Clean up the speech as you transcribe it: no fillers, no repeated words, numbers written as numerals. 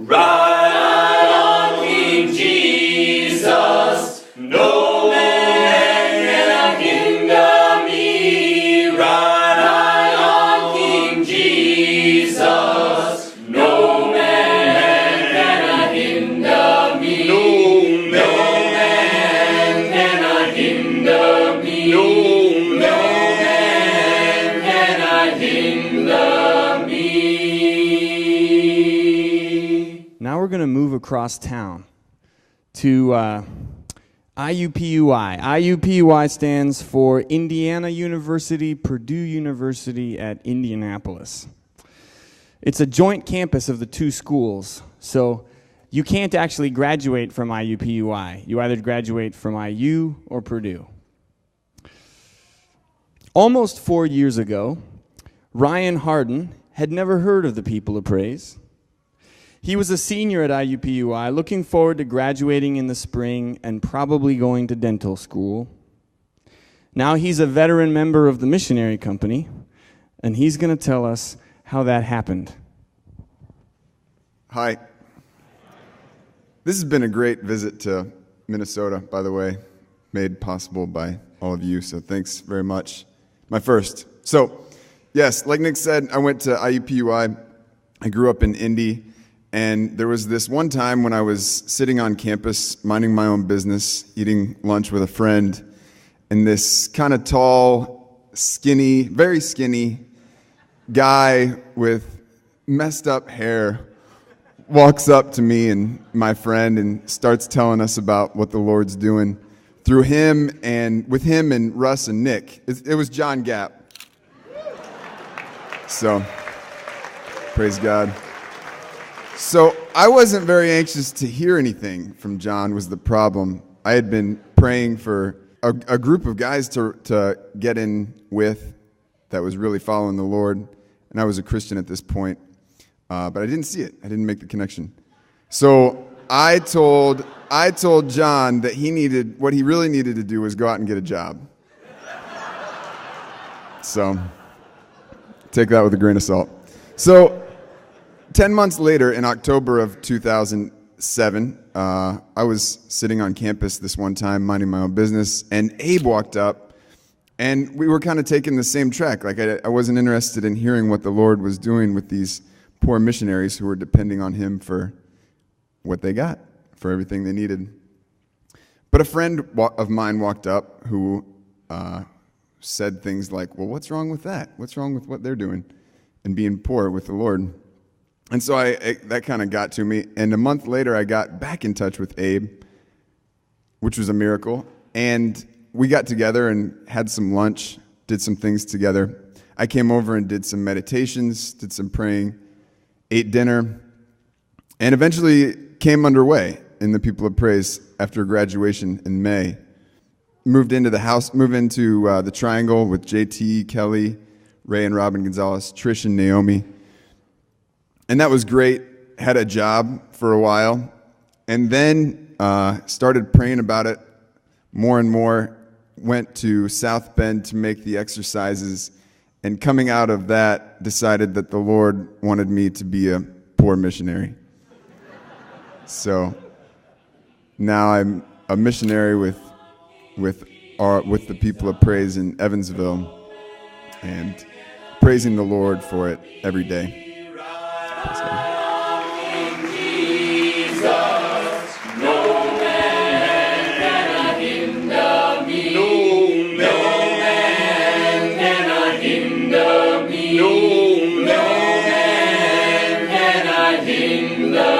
Ride on, King Jesus, no man can hinder me. Ride on, King Jesus, no man can hinder me. No man can hinder me. No man can hinder me. Now we're going to move across town to IUPUI. IUPUI stands for Indiana University, Purdue University at Indianapolis. It's a joint campus of the two schools, so you can't actually graduate from IUPUI. You either graduate from IU or Purdue. Almost 4 years ago, Ryan Harden had never heard of the People of Praise. He was a senior at IUPUI, looking forward to graduating in the spring and probably going to dental school. Now he's a veteran member of the missionary company, and he's going to tell us how that happened. Hi. This has been a great visit to Minnesota, by the way, made possible by all of you, so thanks very much. My first. So, yes, like Nick said, I went to IUPUI. I grew up in Indy. And there was this one time when I was sitting on campus, minding my own business, eating lunch with a friend, and this kind of tall, skinny, very skinny guy with messed up hair walks up to me and my friend and starts telling us about what the Lord's doing through him and with him and Russ and Nick. It was John Gapp. So, praise God. So I wasn't very anxious to hear anything from John was the problem. I had been praying for a group of guys to get in with that was really following the Lord, and I was a Christian at this point, but I didn't see it. I didn't make the connection. So I told John that what he really needed to do was go out and get a job. So take that with a grain of salt. So 10 months later, in October of 2007, I was sitting on campus this one time, minding my own business, and Abe walked up, and we were kind of taking the same track. Like, I wasn't interested in hearing what the Lord was doing with these poor missionaries who were depending on him for what they got, for everything they needed. But a friend of mine walked up who said things like, well, what's wrong with that? What's wrong with what they're doing and being poor with the Lord? And so that kind of got to me. And a month later, I got back in touch with Abe, which was a miracle. And we got together and had some lunch, did some things together. I came over and did some meditations, did some praying, ate dinner, and eventually came underway in the People of Praise after graduation in May. Moved into the Triangle with JT, Kelly, Ray and Robin Gonzalez, Trish and Naomi. And that was great. Had a job for a while. And then started praying about it more and more. Went to South Bend to make the exercises. And coming out of that, decided that the Lord wanted me to be a poor missionary. So now I'm a missionary with the People of Praise in Evansville and praising the Lord for it every day. Praise God. No man can hinder